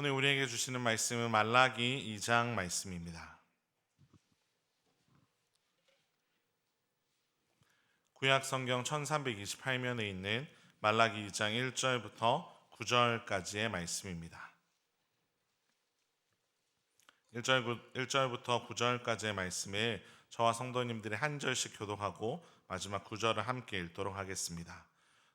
오늘 우리에게 주시는 말씀은 말라기 2장 말씀입니다. 구약 성경 1328면에 있는 말라기 2장 1절부터 9절까지의 말씀입니다. 1절부터 9절까지의 말씀을 저와 성도님들이 한 절씩 교독하고 마지막 9절을 함께 읽도록 하겠습니다.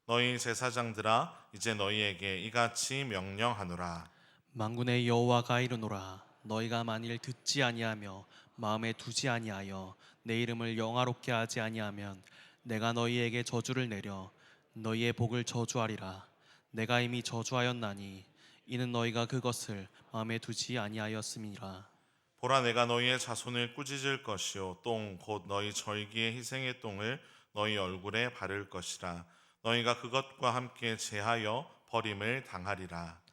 너희 제사장들아, 이제 너희에게 이같이 명령하노라. 만군의 여호와가 이르노라. 너희가 만일 듣지 아니하며 마음에 두지 아니하여 내 이름을 영화롭게 하지 아니하면 내가 너희에게 저주를 내려 너희의 복을 저주하리라. 내가 이미 저주하였나니 이는 너희가 그것을 마음에 두지 아니하였음이라. 보라, 내가 너희의 자손을 꾸짖을 것이요 똥 곧 너희 절기의 희생의 똥을 너희 얼굴에 바를 것이라. 너희가 그것과 함께 제하여 버림을 당하리라.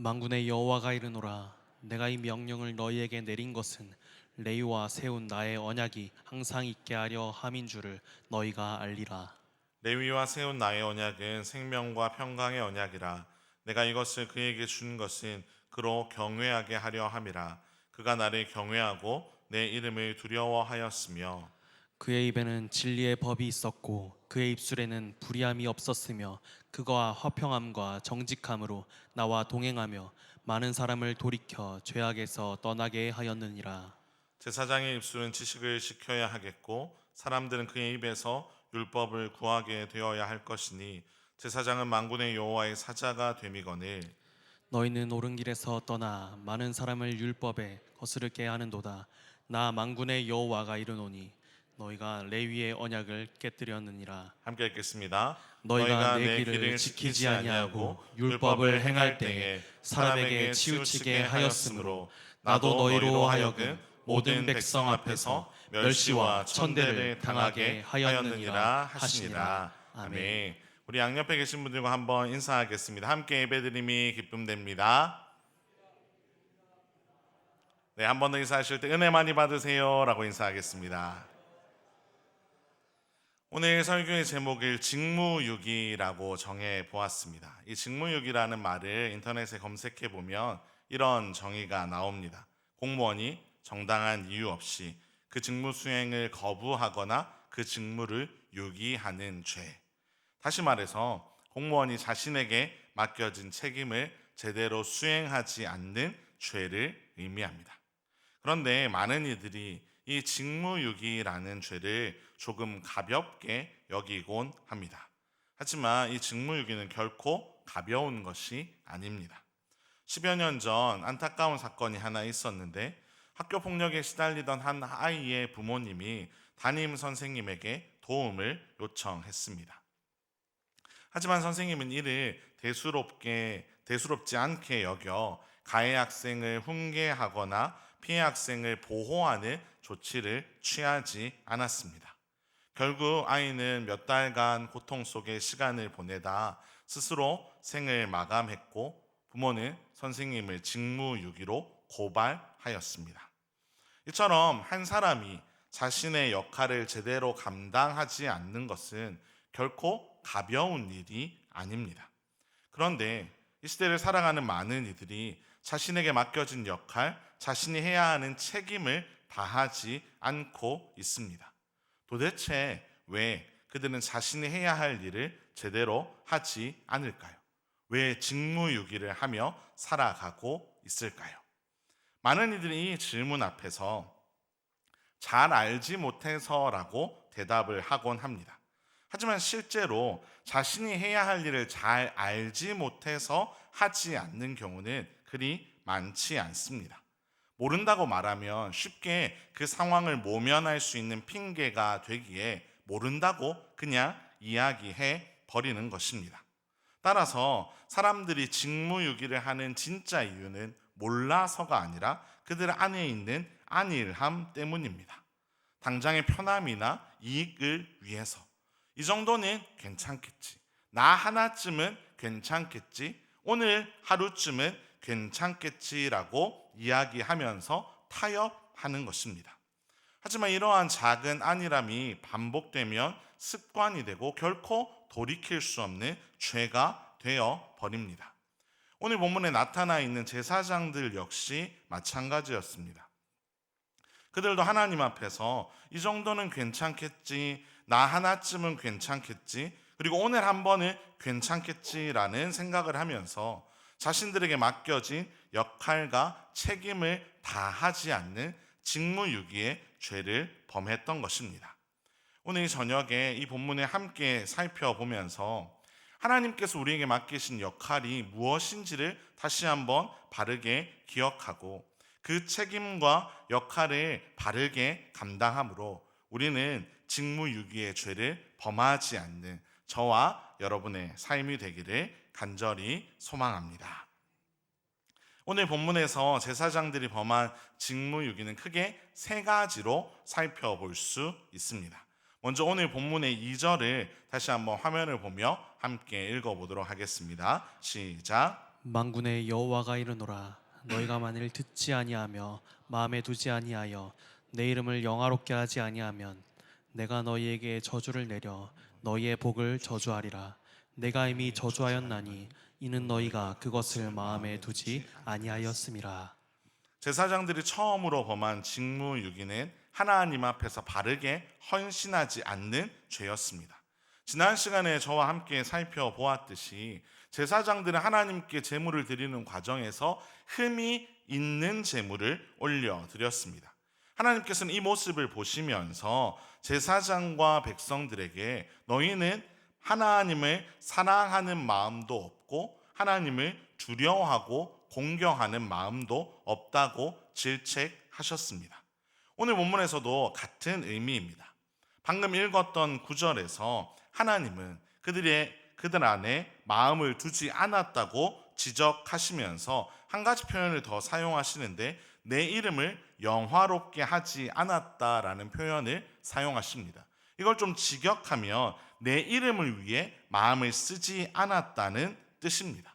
만군의 여호와가 이르노라. 내가 이 명령을 너희에게 내린 것은 레위와 세운 나의 언약이 항상 있게 하려 함인 줄을 너희가 알리라. 레위와 세운 나의 언약은 생명과 평강의 언약이라. 내가 이것을 그에게 준 것은 그로 경외하게 하려 함이라. 그가 나를 경외하고 내 이름을 두려워하였으며 그의 입에는 진리의 법이 있었고 그의 입술에는 불의함이 없었으며 그가 화평함과 정직함으로 나와 동행하며 많은 사람을 돌이켜 죄악에서 떠나게 하였느니라. 제사장의 입술은 지식을 지켜야 하겠고 사람들은 그의 입에서 율법을 구하게 되어야 할 것이니 제사장은 만군의 여호와의 사자가 됨이거늘. 너희는 옳은 길에서 떠나 많은 사람을 율법에 거스르게 하는도다. 나 만군의 여호와가 이르노니 너희가 레위의 언약을 깨뜨렸느니라. 함께 읽겠습니다. 너희가 내 길을 지키지 아니하고 율법을 행할 때에 사람에게 치우치게 하였으므로 나도 너희로 하여금 모든 백성 앞에서 멸시와 천대를 당하게 하였느니라 하시니라. 아멘. 우리 양옆에 계신 분들과 한번 인사하겠습니다. 함께 예배드림이 기쁨됩니다. 네, 한 번 더 인사하실 때 은혜 많이 받으세요라고 인사하겠습니다. 오늘 설교의 제목을 직무유기라고 정해 보았습니다. 이 직무유기라는 말을 인터넷에 검색해 보면 이런 정의가 나옵니다. 공무원이 정당한 이유 없이 그 직무 수행을 거부하거나 그 직무를 유기하는 죄. 다시 말해서 공무원이 자신에게 맡겨진 책임을 제대로 수행하지 않는 죄를 의미합니다. 그런데 많은 이들이 이 직무유기라는 죄를 조금 가볍게 여기곤 합니다. 하지만 이 직무유기는 결코 가벼운 것이 아닙니다. 10여 년 전 안타까운 사건이 하나 있었는데 학교 폭력에 시달리던 한 아이의 부모님이 담임 선생님에게 도움을 요청했습니다. 하지만 선생님은 이를 대수롭지 않게 여겨 가해 학생을 훈계하거나 피해 학생을 보호하는 조치를 취하지 않았습니다. 결국 아이는 몇 달간 고통 속의 시간을 보내다 스스로 생을 마감했고 부모는 선생님을 직무유기로 고발하였습니다. 이처럼 한 사람이 자신의 역할을 제대로 감당하지 않는 것은 결코 가벼운 일이 아닙니다. 그런데 이 시대를 살아가는 많은 이들이 자신에게 맡겨진 역할, 자신이 해야 하는 책임을 다하지 않고 있습니다. 도대체 왜 그들은 자신이 해야 할 일을 제대로 하지 않을까요? 왜 직무유기를 하며 살아가고 있을까요? 많은 이들이 이 질문 앞에서 잘 알지 못해서라고 대답을 하곤 합니다. 하지만 실제로 자신이 해야 할 일을 잘 알지 못해서 하지 않는 경우는 그리 많지 않습니다. 모른다고 말하면 쉽게 그 상황을 모면할 수 있는 핑계가 되기에 모른다고 그냥 이야기해 버리는 것입니다. 따라서 사람들이 직무유기를 하는 진짜 이유는 몰라서가 아니라 그들 안에 있는 안일함 때문입니다. 당장의 편함이나 이익을 위해서 이 정도는 괜찮겠지. 나 하나쯤은 괜찮겠지. 오늘 하루쯤은 괜찮겠지라고 이야기하면서 타협하는 것입니다. 하지만 이러한 작은 안일함이 반복되면 습관이 되고 결코 돌이킬 수 없는 죄가 되어 버립니다. 오늘 본문에 나타나 있는 제사장들 역시 마찬가지였습니다. 그들도 하나님 앞에서 이 정도는 괜찮겠지, 나 하나쯤은 괜찮겠지, 그리고 오늘 한 번은 괜찮겠지라는 생각을 하면서 자신들에게 맡겨진 역할과 책임을 다하지 않는 직무유기의 죄를 범했던 것입니다. 오늘 이 저녁에 이 본문을 함께 살펴보면서 하나님께서 우리에게 맡기신 역할이 무엇인지를 다시 한번 바르게 기억하고 그 책임과 역할을 바르게 감당함으로 우리는 직무유기의 죄를 범하지 않는 저와 여러분의 삶이 되기를 간절히 소망합니다. 오늘 본문에서 제사장들이 범한 직무유기는 크게 세 가지로 살펴볼 수 있습니다. 먼저 오늘 본문의 2절을 다시 한번 화면을 보며 함께 읽어보도록 하겠습니다. 시작. 만군의 여호와가 이르노라 너희가 만일 듣지 아니하며 마음에 두지 아니하여 내 이름을 영화롭게 하지 아니하면 내가 너희에게 저주를 내려 너희의 복을 저주하리라. 내가 이미 저주하였나니 이는 너희가 그것을 마음에 두지 아니하였음이라. 제사장들이 처음으로 범한 직무유기는 하나님 앞에서 바르게 헌신하지 않는 죄였습니다. 지난 시간에 저와 함께 살펴보았듯이 제사장들은 하나님께 제물을 드리는 과정에서 흠이 있는 제물을 올려드렸습니다. 하나님께서는 이 모습을 보시면서 제사장과 백성들에게 너희는 하나님을 사랑하는 마음도 없고 하나님을 두려워하고 공경하는 마음도 없다고 질책하셨습니다. 오늘 본문에서도 같은 의미입니다. 방금 읽었던 구절에서 하나님은 그들 안에 마음을 두지 않았다고 지적하시면서 한 가지 표현을 더 사용하시는데 내 이름을 영화롭게 하지 않았다라는 표현을 사용하십니다. 이걸 좀 직역하면 내 이름을 위해 마음을 쓰지 않았다는 뜻입니다.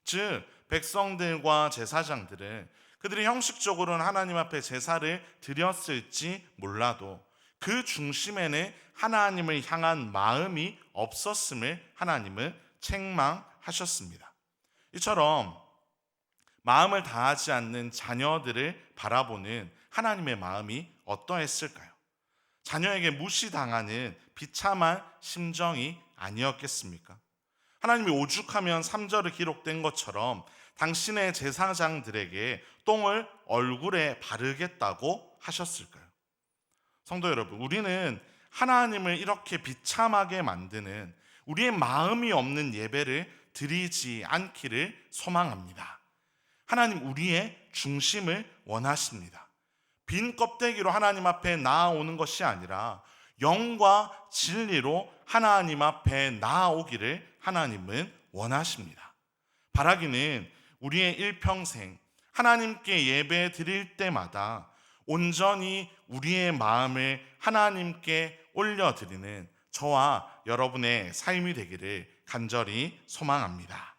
즉 백성들과 제사장들은 그들이 형식적으로는 하나님 앞에 제사를 드렸을지 몰라도 그 중심에는 하나님을 향한 마음이 없었음을 하나님은 책망하셨습니다. 이처럼 마음을 다하지 않는 자녀들을 바라보는 하나님의 마음이 어떠했을까요? 자녀에게 무시당하는 비참한 심정이 아니었겠습니까? 하나님이 오죽하면 3절에 기록된 것처럼 당신의 제사장들에게 똥을 얼굴에 바르겠다고 하셨을까요? 성도 여러분, 우리는 하나님을 이렇게 비참하게 만드는 우리의 마음이 없는 예배를 드리지 않기를 소망합니다. 하나님 우리의 중심을 원하십니다. 빈 껍데기로 하나님 앞에 나아오는 것이 아니라 영과 진리로 하나님 앞에 나아오기를 하나님은 원하십니다. 바라기는 우리의 일평생 하나님께 예배 드릴 때마다 온전히 우리의 마음을 하나님께 올려드리는 저와 여러분의 삶이 되기를 간절히 소망합니다.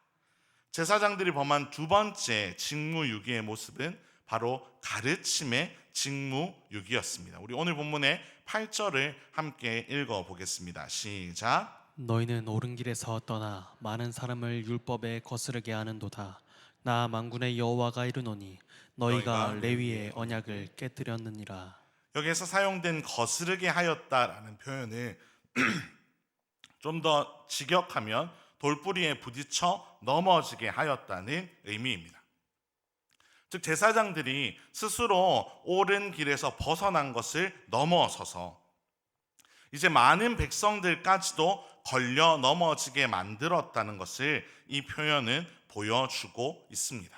제사장들이 범한 두 번째 직무유기의 모습은 바로 가르침의 직무유기였습니다. 우리 오늘 본문의 8절을 함께 읽어보겠습니다. 시작. 너희는 옳은 길에서 떠나 많은 사람을 율법에 거스르게 하는도다. 나 만군의 여호와가 이르노니 너희가 레위의 언약을 깨뜨렸느니라. 여기에서 사용된 거스르게 하였다라는 표현을 좀 더 직역하면 돌뿌리에 부딪혀 넘어지게 하였다는 의미입니다. 즉 제사장들이 스스로 옳은 길에서 벗어난 것을 넘어서서 이제 많은 백성들까지도 걸려 넘어지게 만들었다는 것을 이 표현은 보여주고 있습니다.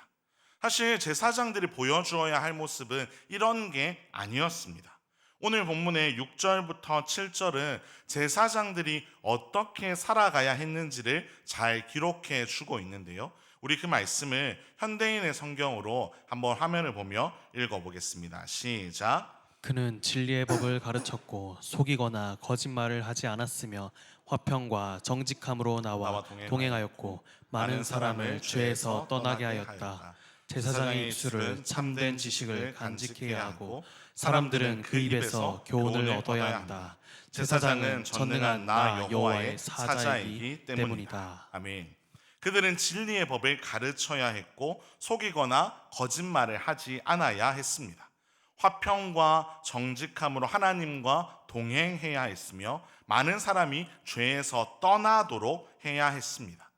사실 제사장들이 보여주어야 할 모습은 이런 게 아니었습니다. 오늘 본문의 6절부터 7절은 제사장들이 어떻게 살아가야 했는지를 잘 기록해 주고 있는데요. 우리 그 말씀을 현대인의 성경으로 한번 화면을 보며 읽어보겠습니다. 시작. 그는 진리의 법을 가르쳤고 속이거나 거짓말을 하지 않았으며 화평과 정직함으로 나와 동행하였고 많은 사람을 죄에서 떠나게 하였다. 제사장의 입술을 참된 지식을 간직해야 하고 사람들은 그 입에서 교훈을 얻어야 한다. 제사장은 전능한 나 여호와의 사자이기 때문이다. 아멘. 그들은 진리의 법을 가르쳐야 했고 속이거나 거짓말을 하지 않아야 했습니다. 화평과 정직함으로 하나님과 동행해야 했으며 많은 사람이 죄에서 떠나도록 해야 했습니다.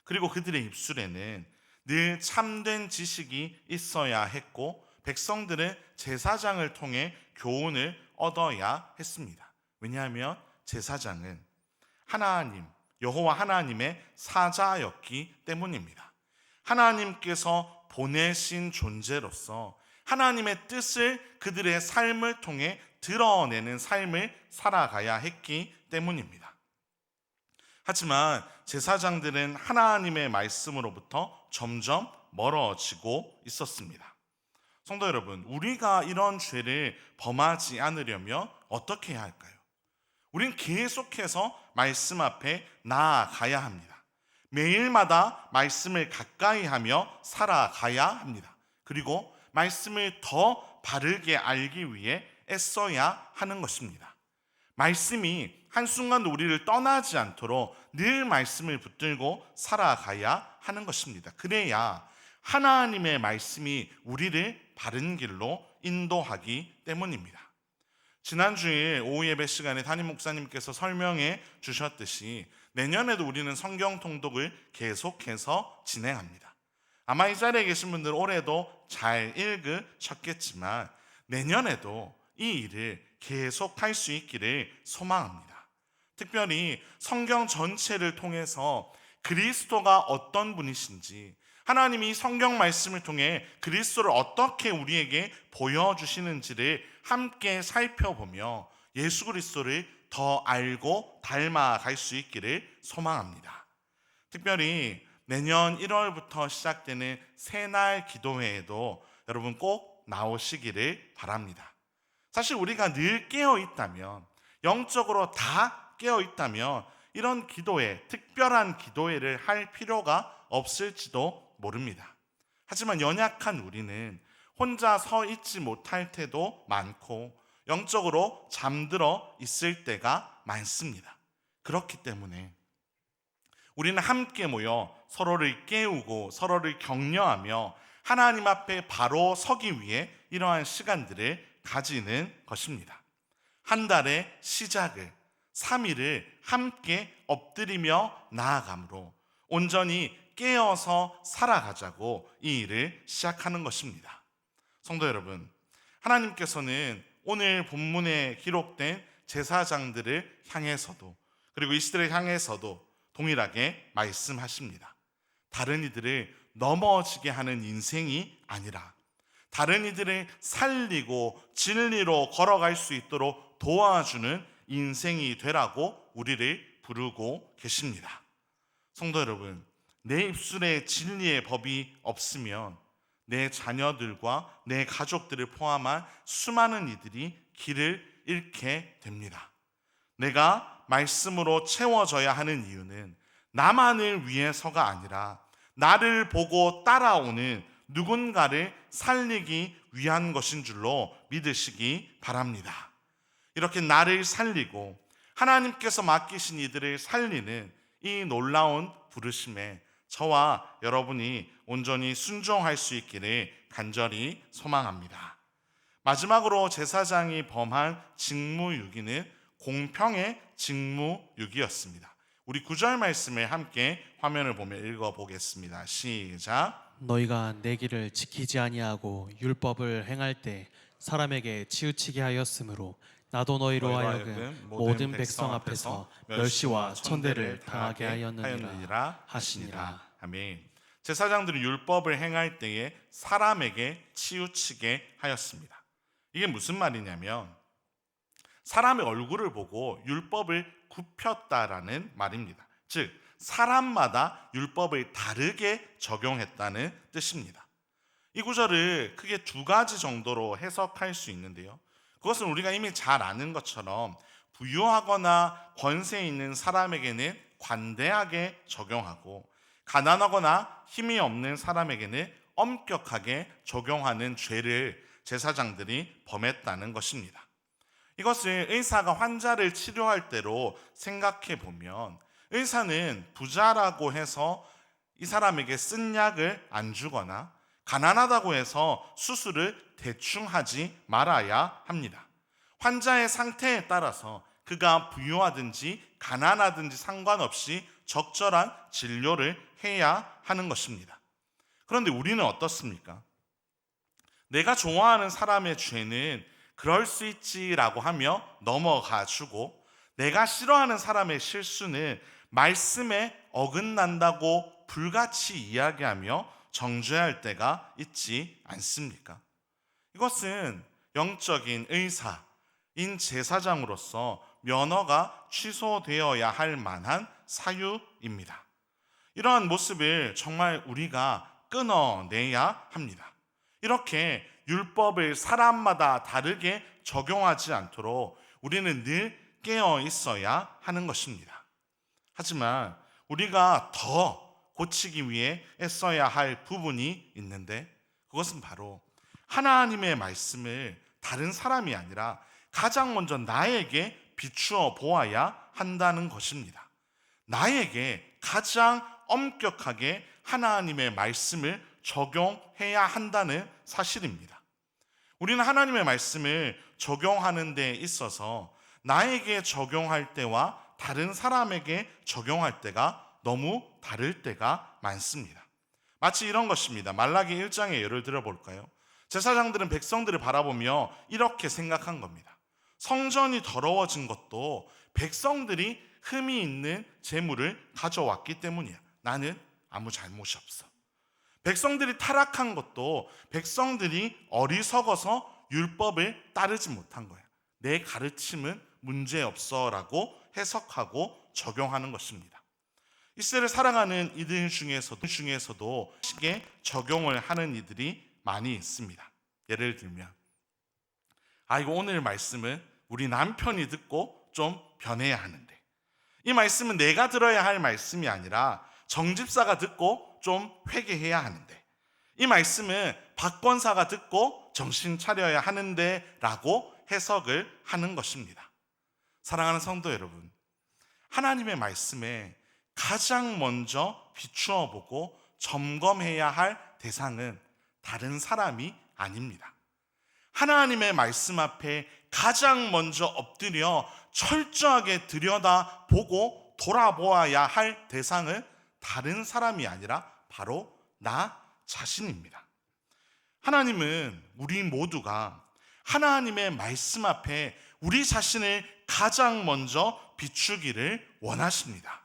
그리고 그들의 입술에는 늘 참된 지식이 있어야 했고 백성들은 제사장을 통해 교훈을 얻어야 했습니다. 왜냐하면 제사장은 하나님, 여호와 하나님의 사자였기 때문입니다. 하나님께서 보내신 존재로서 하나님의 뜻을 그들의 삶을 통해 드러내는 삶을 살아가야 했기 때문입니다. 하지만 제사장들은 하나님의 말씀으로부터 점점 멀어지고 있었습니다. 성도 여러분, 우리가 이런 죄를 범하지 않으려면 어떻게 해야 할까요? 우린 계속해서 말씀 앞에 나아가야 합니다. 매일마다 말씀을 가까이 하며 살아가야 합니다. 그리고 말씀을 더 바르게 알기 위해 애써야 하는 것입니다. 말씀이 한순간도 우리를 떠나지 않도록 늘 말씀을 붙들고 살아가야 하는 것입니다. 그래야 하나님의 말씀이 우리를 바른 길로 인도하기 때문입니다. 지난주에 오후 예배 시간에 담임 목사님께서 설명해 주셨듯이 내년에도 우리는 성경 통독을 계속해서 진행합니다. 아마 이 자리에 계신 분들 올해도 잘 읽으셨겠지만 내년에도 이 일을 계속할 수 있기를 소망합니다. 특별히 성경 전체를 통해서 그리스도가 어떤 분이신지, 하나님이 성경 말씀을 통해 그리스도를 어떻게 우리에게 보여주시는지를 함께 살펴보며 예수 그리스도를 더 알고 닮아갈 수 있기를 소망합니다. 특별히 내년 1월부터 시작되는 새날 기도회에도 여러분 꼭 나오시기를 바랍니다. 사실 우리가 늘 깨어 있다면, 영적으로 다 깨어 있다면 이런 기도회, 특별한 기도회를 할 필요가 없을지도 모릅니다. 하지만 연약한 우리는 혼자 서 있지 못할 때도 많고 영적으로 잠들어 있을 때가 많습니다. 그렇기 때문에 우리는 함께 모여 서로를 깨우고 서로를 격려하며 하나님 앞에 바로 서기 위해 이러한 시간들을 가지는 것입니다. 한 달의 시작을 3일을 함께 엎드리며 나아감으로 온전히 깨어서 살아가자고 이 일을 시작하는 것입니다. 성도 여러분, 하나님께서는 오늘 본문에 기록된 제사장들을 향해서도 그리고 이스라엘 향해서도 동일하게 말씀하십니다. 다른 이들을 넘어지게 하는 인생이 아니라 다른 이들을 살리고 진리로 걸어갈 수 있도록 도와주는 인생이 되라고 우리를 부르고 계십니다. 성도 여러분, 내 입술에 진리의 법이 없으면 내 자녀들과 내 가족들을 포함한 수많은 이들이 길을 잃게 됩니다. 내가 말씀으로 채워져야 하는 이유는 나만을 위해서가 아니라 나를 보고 따라오는 누군가를 살리기 위한 것인 줄로 믿으시기 바랍니다. 이렇게 나를 살리고 하나님께서 맡기신 이들을 살리는 이 놀라운 부르심에 저와 여러분이 온전히 순종할 수 있기를 간절히 소망합니다. 마지막으로 제사장이 범한 직무유기는 공평의 직무유기였습니다. 우리 9절 말씀을 함께 화면을 보며 읽어보겠습니다. 시작. 너희가 내 길을 지키지 아니하고 율법을 행할 때 사람에게 치우치게 하였으므로 나도 너희로 하여금 모든 백성 앞에서 멸시와 천대를 당하게 하였느니라 하시니라. 아멘. 제사장들이 율법을 행할 때에 사람에게 치우치게 하였습니다. 이게 무슨 말이냐면 사람의 얼굴을 보고 율법을 굽혔다라는 말입니다. 즉 사람마다 율법을 다르게 적용했다는 뜻입니다. 이 구절을 크게 두 가지 정도로 해석할 수 있는데요. 그것은 우리가 이미 잘 아는 것처럼 부유하거나 권세 있는 사람에게는 관대하게 적용하고 가난하거나 힘이 없는 사람에게는 엄격하게 적용하는 죄를 제사장들이 범했다는 것입니다. 이것을 의사가 환자를 치료할 때로 생각해 보면 의사는 부자라고 해서 이 사람에게 쓴 약을 안 주거나 가난하다고 해서 수술을 대충 하지 말아야 합니다. 환자의 상태에 따라서 그가 부유하든지 가난하든지 상관없이 적절한 진료를 해야 하는 것입니다. 그런데 우리는 어떻습니까? 내가 좋아하는 사람의 죄는 그럴 수 있지라고 하며 넘어가 주고, 내가 싫어하는 사람의 실수는 말씀에 어긋난다고 불같이 이야기하며 정죄할 때가 있지 않습니까? 이것은 영적인 의사인 제사장으로서 면허가 취소되어야 할 만한 사유입니다. 이러한 모습을 정말 우리가 끊어내야 합니다. 이렇게 율법을 사람마다 다르게 적용하지 않도록 우리는 늘 깨어 있어야 하는 것입니다. 하지만 우리가 더 고치기 위해 애써야 할 부분이 있는데, 그것은 바로 하나님의 말씀을 다른 사람이 아니라 가장 먼저 나에게 비추어 보아야 한다는 것입니다. 나에게 가장 엄격하게 하나님의 말씀을 적용해야 한다는 사실입니다. 우리는 하나님의 말씀을 적용하는 데 있어서 나에게 적용할 때와 다른 사람에게 적용할 때가 너무 다를 때가 많습니다. 마치 이런 것입니다. 말라기 1장의 예를 들어볼까요? 제사장들은 백성들을 바라보며 이렇게 생각한 겁니다. 성전이 더러워진 것도 백성들이 흠이 있는 재물을 가져왔기 때문이야. 나는 아무 잘못이 없어. 백성들이 타락한 것도 백성들이 어리석어서 율법을 따르지 못한 거야. 내 가르침은 문제없어 라고 해석하고 적용하는 것입니다. 이스라엘을 사랑하는 이들 중에서도 쉽게 적용을 하는 이들이 많이 있습니다. 예를 들면, 이거 오늘 말씀은 우리 남편이 듣고 좀 변해야 하는데, 이 말씀은 내가 들어야 할 말씀이 아니라 정집사가 듣고 좀 회개해야 하는데, 이 말씀은 박권사가 듣고 정신 차려야 하는데 라고 해석을 하는 것입니다. 사랑하는 성도 여러분, 하나님의 말씀에 가장 먼저 비추어 보고 점검해야 할 대상은 다른 사람이 아닙니다. 하나님의 말씀 앞에 가장 먼저 엎드려 철저하게 들여다보고 돌아보아야 할 대상은 다른 사람이 아니라 바로 나 자신입니다. 하나님은 우리 모두가 하나님의 말씀 앞에 우리 자신을 가장 먼저 비추기를 원하십니다.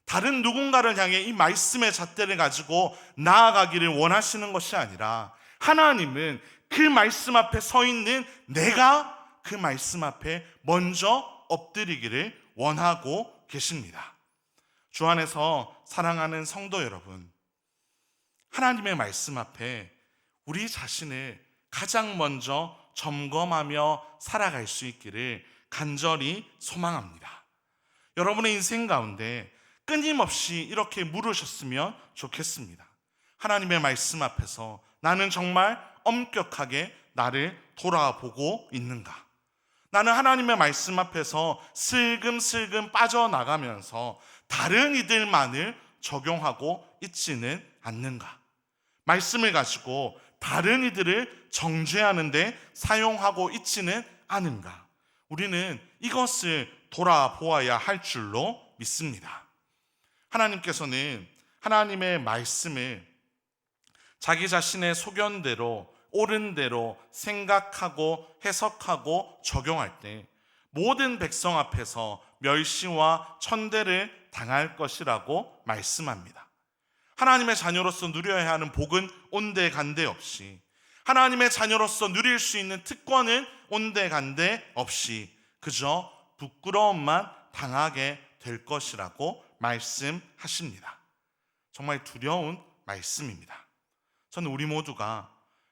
다른 누군가를 향해 이 말씀의 잣대를 가지고 나아가기를 원하시는 것이 아니라, 하나님은 그 말씀 앞에 서 있는 내가 그 말씀 앞에 먼저 엎드리기를 원하고 계십니다. 주 안에서 사랑하는 성도 여러분, 하나님의 말씀 앞에 우리 자신을 가장 먼저 점검하며 살아갈 수 있기를 간절히 소망합니다. 여러분의 인생 가운데 끊임없이 이렇게 물으셨으면 좋겠습니다. 하나님의 말씀 앞에서 나는 정말 엄격하게 나를 돌아보고 있는가? 나는 하나님의 말씀 앞에서 슬금슬금 빠져나가면서 다른 이들만을 적용하고 있지는 않는가? 말씀을 가지고 다른 이들을 정죄하는 데 사용하고 있지는 않은가? 우리는 이것을 돌아보아야 할 줄로 믿습니다. 하나님께서는 하나님의 말씀을 자기 자신의 소견대로 옳은 대로 생각하고 해석하고 적용할 때 모든 백성 앞에서 멸시와 천대를 당할 것이라고 말씀합니다. 하나님의 자녀로서 누려야 하는 복은 온데간데 없이, 하나님의 자녀로서 누릴 수 있는 특권은 온데간데 없이 그저 부끄러움만 당하게 될 것이라고 말씀하십니다. 정말 두려운 말씀입니다. 저는 우리 모두가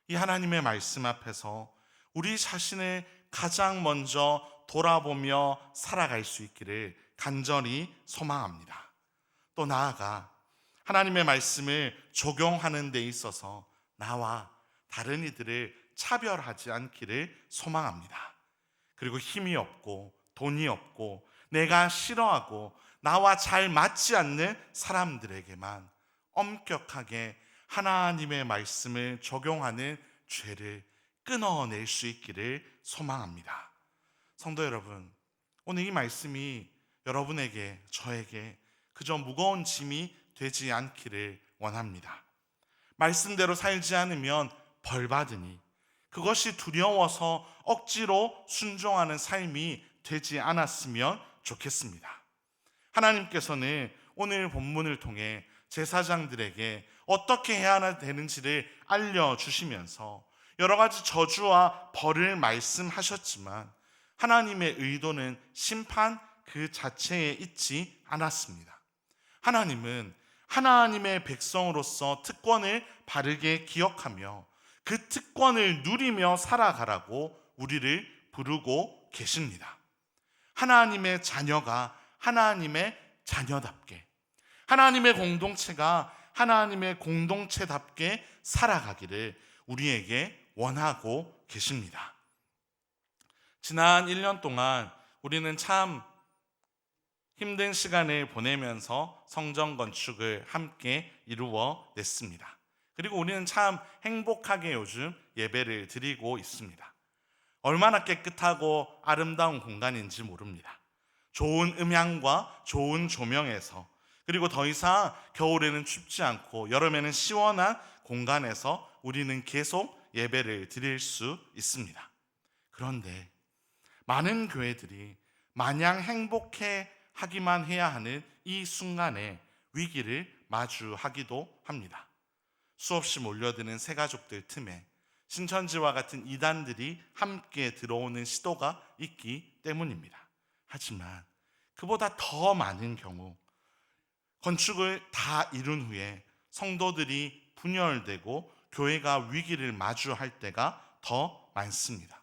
이 하나님의 말씀 앞에서 우리 자신을 가장 먼저 돌아보며 살아갈 수 있기를 간절히 소망합니다. 또 나아가 하나님의 말씀을 적용하는 데 있어서 나와 다른 이들을 차별하지 않기를 소망합니다. 그리고 힘이 없고 돈이 없고 내가 싫어하고 나와 잘 맞지 않는 사람들에게만 엄격하게 하나님의 말씀을 적용하는 죄를 끊어낼 수 있기를 소망합니다. 성도 여러분, 오늘 이 말씀이 여러분에게, 저에게 그저 무거운 짐이 되지 않기를 원합니다. 말씀대로 살지 않으면 벌 받으니 그것이 두려워서 억지로 순종하는 삶이 되지 않았으면 좋겠습니다. 하나님께서는 오늘 본문을 통해 제사장들에게 어떻게 해야 되는지를 알려주시면서 여러 가지 저주와 벌을 말씀하셨지만 하나님의 의도는 심판 그 자체에 있지 않았습니다. 하나님은 하나님의 백성으로서 특권을 바르게 기억하며 그 특권을 누리며 살아가라고 우리를 부르고 계십니다. 하나님의 자녀가 하나님의 자녀답게, 하나님의 공동체가 하나님의 공동체답게 살아가기를 우리에게 원하고 계십니다. 지난 1년 동안 우리는 참 힘든 시간을 보내면서 성전 건축을 함께 이루어냈습니다. 그리고 우리는 참 행복하게 요즘 예배를 드리고 있습니다. 얼마나 깨끗하고 아름다운 공간인지 모릅니다. 좋은 음향과 좋은 조명에서, 그리고 더 이상 겨울에는 춥지 않고 여름에는 시원한 공간에서 우리는 계속 예배를 드릴 수 있습니다. 그런데 많은 교회들이 마냥 행복해 하기만 해야 하는 이 순간에 위기를 마주하기도 합니다. 수없이 몰려드는 새가족들 틈에 신천지와 같은 이단들이 함께 들어오는 시도가 있기 때문입니다. 하지만 그보다 더 많은 경우 건축을 다 이룬 후에 성도들이 분열되고 교회가 위기를 마주할 때가 더 많습니다.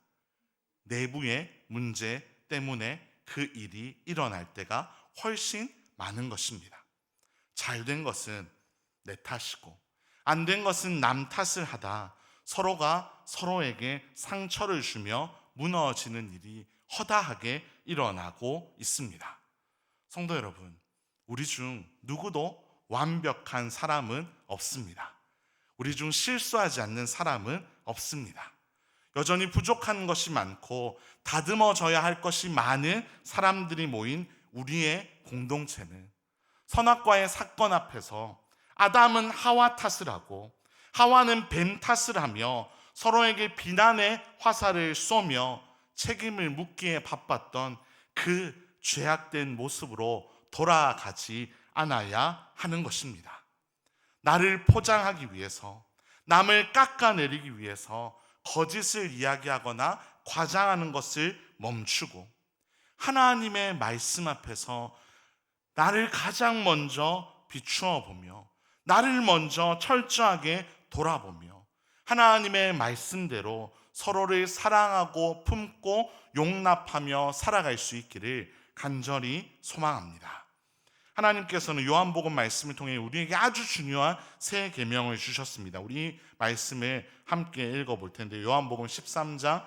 내부의 문제 때문에 그 일이 일어날 때가 훨씬 많은 것입니다. 잘된 것은 내 탓이고 안 된 것은 남 탓을 하다 서로가 서로에게 상처를 주며 무너지는 일이 허다하게 일어나고 있습니다. 성도 여러분, 우리 중 누구도 완벽한 사람은 없습니다. 우리 중 실수하지 않는 사람은 없습니다. 여전히 부족한 것이 많고 다듬어져야 할 것이 많은 사람들이 모인 우리의 공동체는 선악과의 사건 앞에서 아담은 하와 탓을 하고 하와는 뱀 탓을 하며 서로에게 비난의 화살을 쏘며 책임을 묻기에 바빴던 그 죄악된 모습으로 돌아가지 않아야 하는 것입니다. 나를 포장하기 위해서, 남을 깎아내리기 위해서 거짓을 이야기하거나 과장하는 것을 멈추고 하나님의 말씀 앞에서 나를 가장 먼저 비추어 보며 나를 먼저 철저하게 돌아보며 하나님의 말씀대로 서로를 사랑하고 품고 용납하며 살아갈 수 있기를 간절히 소망합니다. 하나님께서는 요한복음 말씀을 통해 우리에게 아주 중요한 새 계명을 주셨습니다. 우리 말씀을 함께 읽어볼 텐데 요한복음 13장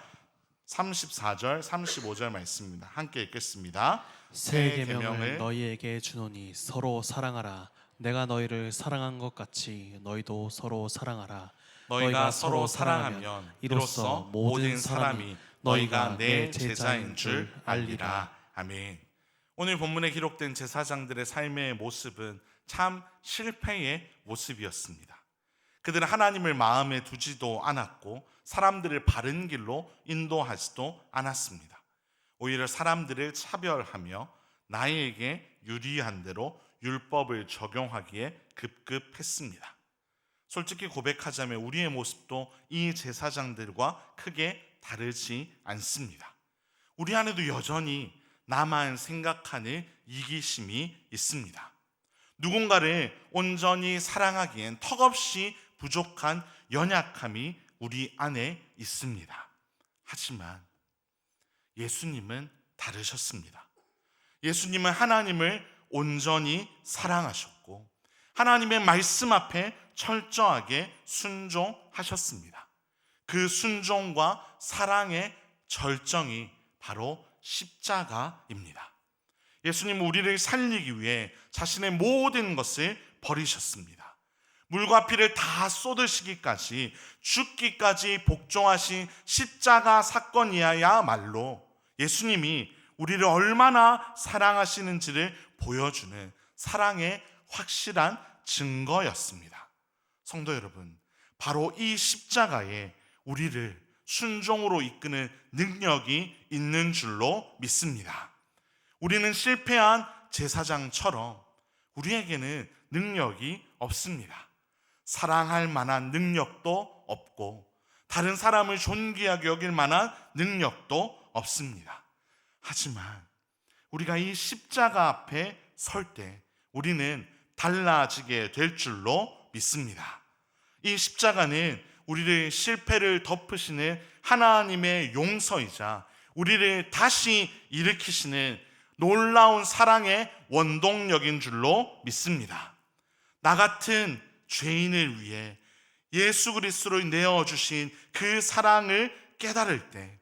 34절 35절 말씀입니다. 함께 읽겠습니다. 새 계명을 너희에게 주노니 서로 사랑하라. 내가 너희를 사랑한 것 같이 너희도 서로 사랑하라. 너희가 서로 사랑하면 이로써 모든 사람이 너희가 내 제자인 줄 알리라. 아멘. 오늘 본문에 기록된 제사장들의 삶의 모습은 참 실패의 모습이었습니다. 그들은 하나님을 마음에 두지도 않았고 사람들을 바른 길로 인도하지도 않았습니다. 오히려 사람들을 차별하며 나에게 유리한 대로 율법을 적용하기에 급급했습니다. 솔직히 고백하자면 우리의 모습도 이 제사장들과 크게 다르지 않습니다. 우리 안에도 여전히 나만 생각하는 이기심이 있습니다. 누군가를 온전히 사랑하기엔 턱없이 부족한 연약함이 우리 안에 있습니다. 하지만 예수님은 다르셨습니다. 예수님은 하나님을 온전히 사랑하셨고 하나님의 말씀 앞에 철저하게 순종하셨습니다. 그 순종과 사랑의 절정이 바로 십자가입니다. 예수님은 우리를 살리기 위해 자신의 모든 것을 버리셨습니다. 물과 피를 다 쏟으시기까지 죽기까지 복종하신 십자가 사건이야말로 예수님이 우리를 얼마나 사랑하시는지를 보여주는 사랑의 확실한 증거였습니다. 성도 여러분, 바로 이 십자가에 우리를 순종으로 이끄는 능력이 있는 줄로 믿습니다. 우리는 실패한 제사장처럼 우리에게는 능력이 없습니다. 사랑할 만한 능력도 없고 다른 사람을 존귀하게 여길 만한 능력도 없습니다. 하지만 우리가 이 십자가 앞에 설 때 우리는 달라지게 될 줄로 믿습니다. 이 십자가는 우리의 실패를 덮으시는 하나님의 용서이자 우리를 다시 일으키시는 놀라운 사랑의 원동력인 줄로 믿습니다. 나 같은 죄인을 위해 예수 그리스도로 내어주신 그 사랑을 깨달을 때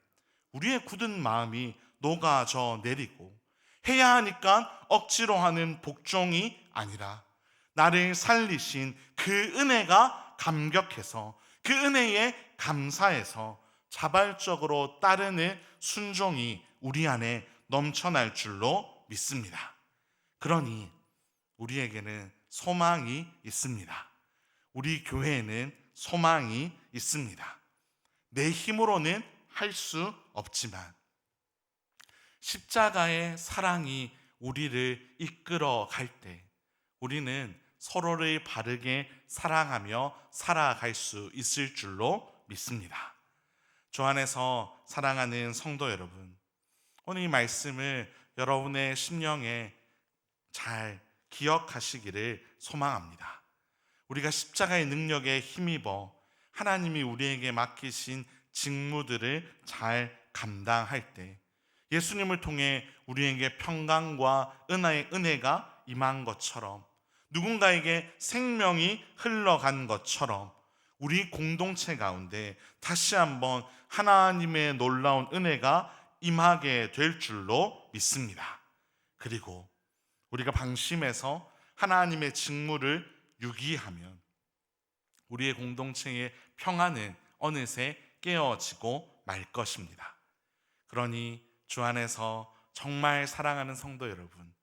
우리의 굳은 마음이 녹아져 내리고 해야 하니까 억지로 하는 복종이 아니라 나를 살리신 그 은혜가 감격해서 그 은혜에 감사해서 자발적으로 따르는 순종이 우리 안에 넘쳐날 줄로 믿습니다. 그러니 우리에게는 소망이 있습니다. 우리 교회에는 소망이 있습니다. 내 힘으로는 할 수 없지만 십자가의 사랑이 우리를 이끌어 갈 때 우리는 서로를 바르게 사랑하며 살아갈 수 있을 줄로 믿습니다. 주 안에서 사랑하는 성도 여러분, 오늘 이 말씀을 여러분의 심령에 잘 기억하시기를 소망합니다. 우리가 십자가의 능력에 힘입어 하나님이 우리에게 맡기신 직무들을 잘 감당할 때 예수님을 통해 우리에게 평강과 은혜가 임한 것처럼 누군가에게 생명이 흘러간 것처럼 우리 공동체 가운데 다시 한번 하나님의 놀라운 은혜가 임하게 될 줄로 믿습니다. 그리고 우리가 방심해서 하나님의 직무를 유기하면 우리의 공동체의 평안은 어느새 깨어지고 말 것입니다. 그러니 주 안에서 정말 사랑하는 성도 여러분,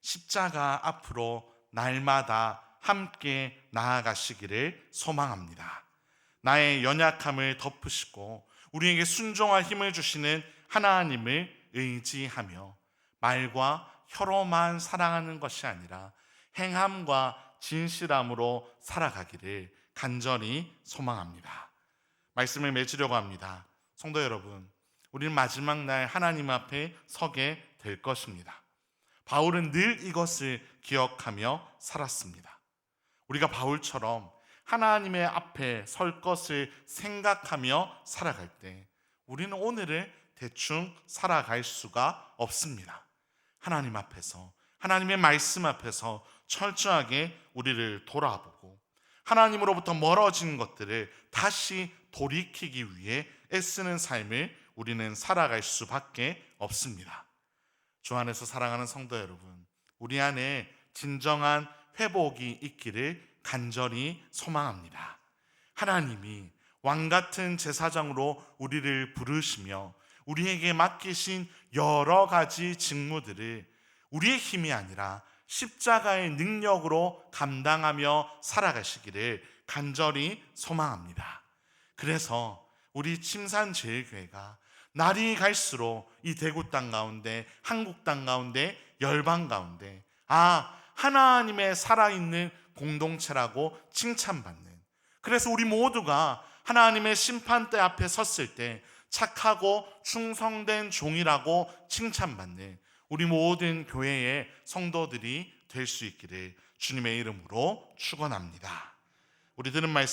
십자가 앞으로 날마다 함께 나아가시기를 소망합니다. 나의 연약함을 덮으시고 우리에게 순종할 힘을 주시는 하나님을 의지하며 말과 혀로만 사랑하는 것이 아니라 행함과 진실함으로 살아가기를 간절히 소망합니다. 말씀을 맺으려고 합니다. 성도 여러분, 우리는 마지막 날 하나님 앞에 서게 될 것입니다. 바울은 늘 이것을 기억하며 살았습니다. 우리가 바울처럼 하나님의 앞에 설 것을 생각하며 살아갈 때 우리는 오늘을 대충 살아갈 수가 없습니다. 하나님 앞에서, 하나님의 말씀 앞에서 철저하게 우리를 돌아보고 하나님으로부터 멀어진 것들을 다시 돌이키기 위해 애쓰는 삶을 우리는 살아갈 수밖에 없습니다. 주 안에서 사랑하는 성도 여러분, 우리 안에 진정한 회복이 있기를 간절히 소망합니다. 하나님이 왕같은 제사장으로 우리를 부르시며 우리에게 맡기신 여러 가지 직무들을 우리의 힘이 아니라 십자가의 능력으로 감당하며 살아가시기를 간절히 소망합니다. 그래서 우리 침산제일교회가 날이 갈수록 이 대구 땅 가운데, 한국 땅 가운데, 열방 가운데 하나님의 살아있는 공동체라고 칭찬받는, 그래서 우리 모두가 하나님의 심판대 앞에 섰을 때 착하고 충성된 종이라고 칭찬받는 우리 모든 교회의 성도들이 될 수 있기를 주님의 이름으로 축원합니다. 우리 들은 말씀